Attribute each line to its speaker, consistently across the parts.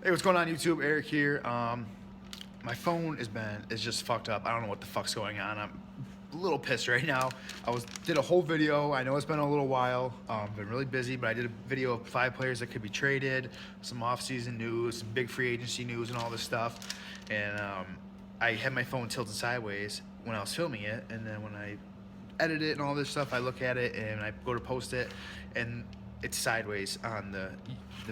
Speaker 1: Hey, what's going on YouTube? Eric here. My phone is just fucked up. I don't know what the fuck's going on. I'm a little pissed right now. Did a whole video. I know it's been a little while. Been really busy, but I did a video of 5 players that could be traded, some off-season news, some big free agency news, and all this stuff. And I had my phone tilted sideways when I was filming it, and then when I edit it and all this stuff, I look at it and I go to post it, and it's sideways on the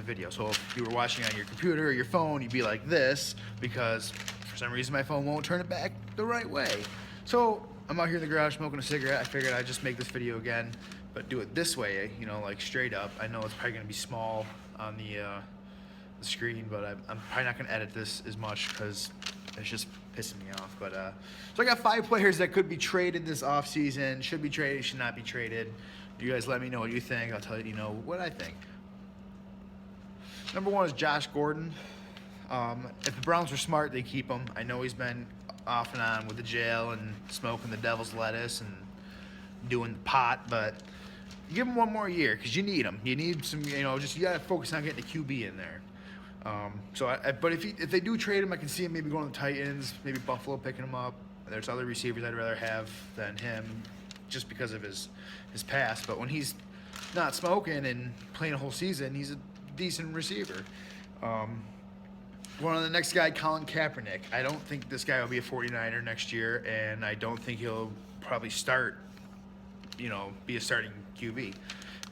Speaker 1: video. So if you were watching on your computer or your phone, you'd be like this, because for some reason my phone won't turn it back the right way. So I'm out here in the garage smoking a cigarette. I figured I'd just make this video again, but do it this way, you know, like straight up. I know it's probably gonna be small on the screen, but I'm probably not gonna edit this as much because it's just pissing me off. But so I got 5 players that could be traded this offseason. Should be traded, should not be traded. You guys let me know what you think. I'll tell you, what I think. Number 1 is Josh Gordon. If the Browns were smart, they keep him. I know he's been off and on with the jail and smoking the devil's lettuce and doing the pot, but give him 1 more year because you need him. You need some, you gotta focus on getting the QB in there. But if they do trade him, I can see him maybe going to the Titans, maybe Buffalo picking him up. There's other receivers I'd rather have than him, just because of his past. But when he's not smoking and playing a whole season, he's a decent receiver. One of the next guy, Colin Kaepernick. I don't think this guy will be a 49er next year, and I don't think he'll probably start, be a starting QB.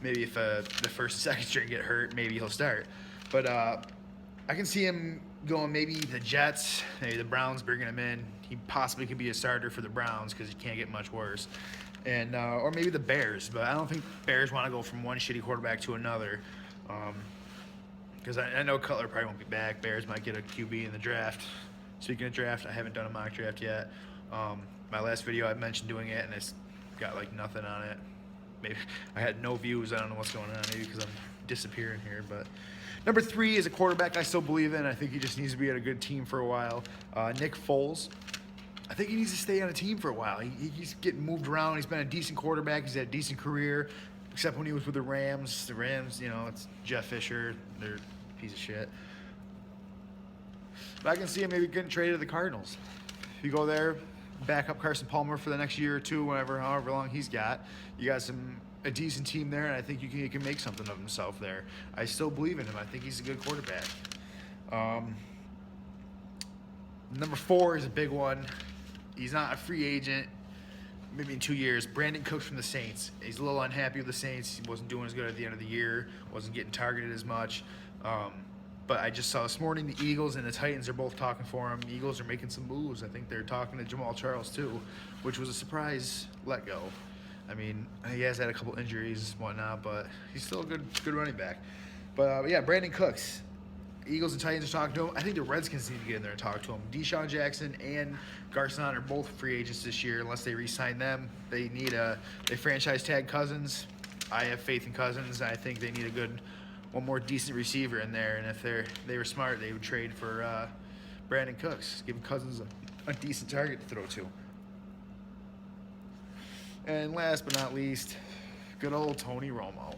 Speaker 1: Maybe if the first and second string get hurt, maybe he'll start. But I can see him going maybe the Jets, maybe the Browns bringing him in. He possibly could be a starter for the Browns because he can't get much worse. And or maybe the Bears, but I don't think Bears want to go from one shitty quarterback to another. Because I know Cutler probably won't be back. Bears might get a QB in the draft. Speaking of draft, I haven't done a mock draft yet. My last video I mentioned doing it, and it's got like nothing on it. Maybe I had no views. I don't know what's going on. Maybe because I'm disappearing here. But number 3 is a quarterback I still believe in. I think he just needs to be at a good team for a while. Nick Foles. I think he needs to stay on a team for a while. He's getting moved around. He's been a decent quarterback. He's had a decent career, except when he was with the Rams. The Rams, it's Jeff Fisher. They're a piece of shit. But I can see him maybe getting traded to the Cardinals. If you go there, back up Carson Palmer for the next year or two, however long he's got. You got a decent team there, and I think he can make something of himself there. I still believe in him. I think he's a good quarterback. Number 4 is a big one. He's not a free agent, maybe in 2 years. Brandon Cooks from the Saints. He's a little unhappy with the Saints. He wasn't doing as good at the end of the year, wasn't getting targeted as much. But I just saw this morning the Eagles and the Titans are both talking for him. The Eagles are making some moves. I think they're talking to Jamal Charles too, which was a surprise let go. I mean, he has had a couple injuries and whatnot, but he's still a good running back. But yeah, Brandon Cooks. Eagles and Titans are talking to him. I think the Redskins need to get in there and talk to him. Deshaun Jackson and Garcon are both free agents this year. Unless they re-sign them, they franchise tag Cousins. I have faith in Cousins. I think they need one more decent receiver in there. And if they were smart, they would trade for Brandon Cooks, give Cousins a decent target to throw to. And last but not least, good old Tony Romo.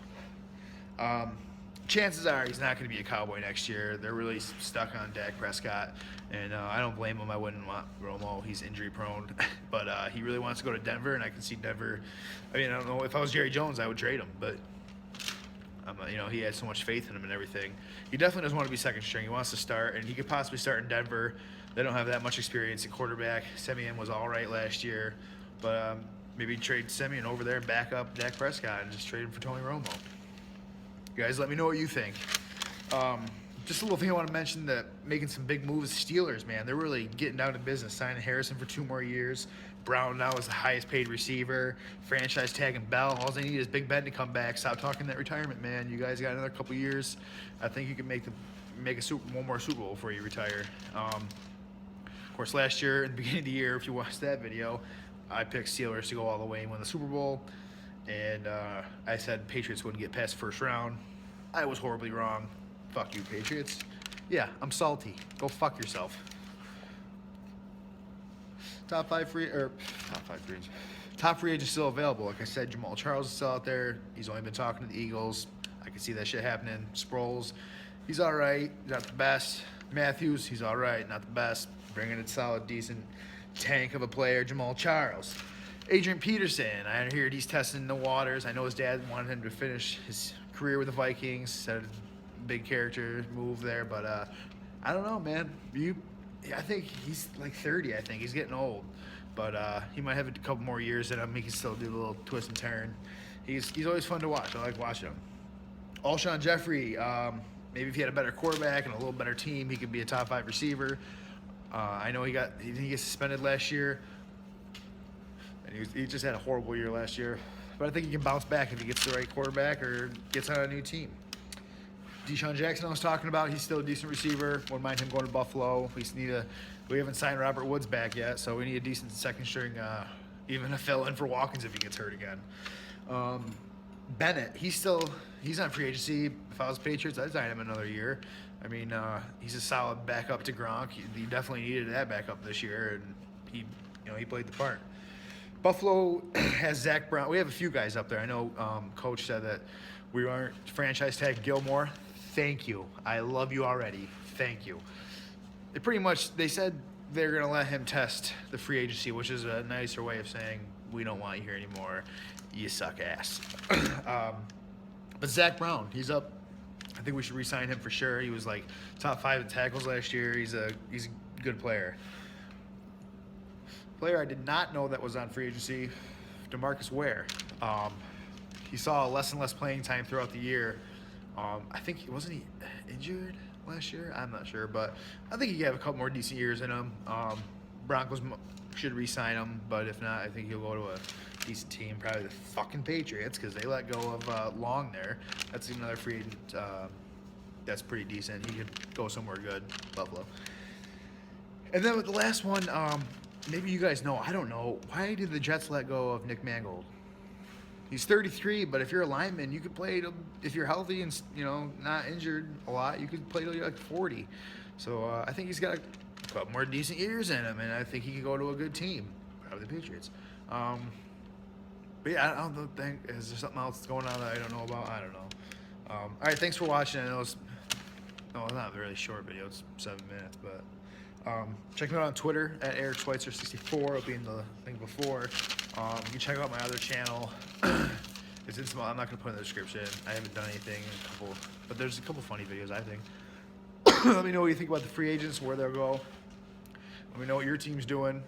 Speaker 1: Chances are he's not going to be a Cowboy next year. They're really stuck on Dak Prescott, and I don't blame him. I wouldn't want Romo. He's injury prone, but he really wants to go to Denver, and I can see Denver. I mean, I don't know, if I was Jerry Jones, I would trade him, but he had so much faith in him and everything. He definitely doesn't want to be second string. He wants to start, and he could possibly start in Denver. They don't have that much experience at quarterback. Simeon was all right last year, but maybe trade Simeon over there and back up Dak Prescott and just trade him for Tony Romo. You guys, let me know what you think. Just a little thing I want to mention, that making some big moves. Steelers, man, they're really getting down to business. Signing Harrison for 2 more years. Brown now is the highest paid receiver. Franchise tagging Bell. All they need is Big Ben to come back. Stop talking that retirement, man. You guys got another couple years. I think you can make one more Super Bowl before you retire. Of course, last year, in the beginning of the year, if you watched that video, I picked Steelers to go all the way and win the Super Bowl. And I said Patriots wouldn't get past the first round. I was horribly wrong. Fuck you, Patriots. Yeah, I'm salty. Go fuck yourself. Top 5 free agents still available. Like I said, Jamal Charles is still out there. He's only been talking to the Eagles. I can see that shit happening. Sproles, he's all right. Not the best. Matthews, he's all right. Not the best. Bringing a solid, decent tank of a player. Jamal Charles. Adrian Peterson, I heard he's testing the waters. I know his dad wanted him to finish his career with the Vikings. Said a big character move there, but I don't know, man. I think he's like 30. I think he's getting old, but he might have a couple more years in him. He can still do a little twist and turn. He's always fun to watch. I like watching him. Alshon Jeffrey, maybe if he had a better quarterback and a little better team, he could be a top 5 receiver. I know he got suspended last year, and he just had a horrible year last year. But I think he can bounce back if he gets the right quarterback or gets on a new team. Deshaun Jackson I was talking about, he's still a decent receiver. Wouldn't mind him going to Buffalo. We haven't signed Robert Woods back yet, so we need a decent second string, even a fill-in for Watkins if he gets hurt again. Bennett, he's on free agency. If I was Patriots, I'd sign him another year. I mean, he's a solid backup to Gronk. He definitely needed that backup this year, and he played the part. Buffalo has Zach Brown. We have a few guys up there. I know Coach said that we aren't franchise tag Gilmore. Thank you. I love you already. Thank you. They said they're going to let him test the free agency, which is a nicer way of saying we don't want you here anymore. You suck ass. But Zach Brown, he's up. I think we should re-sign him for sure. He was like top 5 in tackles last year. He's a good player. Player I did not know that was on free agency, DeMarcus Ware. He saw less and less playing time throughout the year. I think wasn't he injured last year? I'm not sure, but I think he have a couple more decent years in him. Broncos should re-sign him, but if not, I think he'll go to a decent team, probably the fucking Patriots, because they let go of Long there. That's another free agent that's pretty decent. He could go somewhere good, Buffalo. And then with the last one, maybe you guys know, I don't know, why did the Jets let go of Nick Mangold? He's 33, but if you're a lineman, you could play if you're healthy and not injured a lot, you could play till you're like 40. So I think he's got a couple more decent years in him, and I think he could go to a good team, probably the Patriots. But yeah, I don't think, is there something else going on that I don't know about? I don't know. All right, thanks for watching. I know it's not a really short video. It's 7 minutes, but check me out on Twitter at Eric Schweitzer64. It'll be in the thing before. You can check out my other channel. It's in small. I'm not gonna put it in the description. I haven't done anything in but there's a couple funny videos, I think. Let me know what you think about the free agents, where they'll go. Let me know what your team's doing.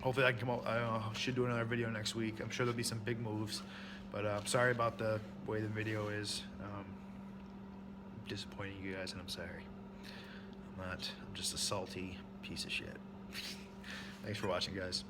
Speaker 1: Hopefully I can come out. I should do another video next week. I'm sure there'll be some big moves, but I'm sorry about the way the video is. Disappointing you guys, and I'm sorry. I'm just a salty piece of shit. Thanks for watching, guys.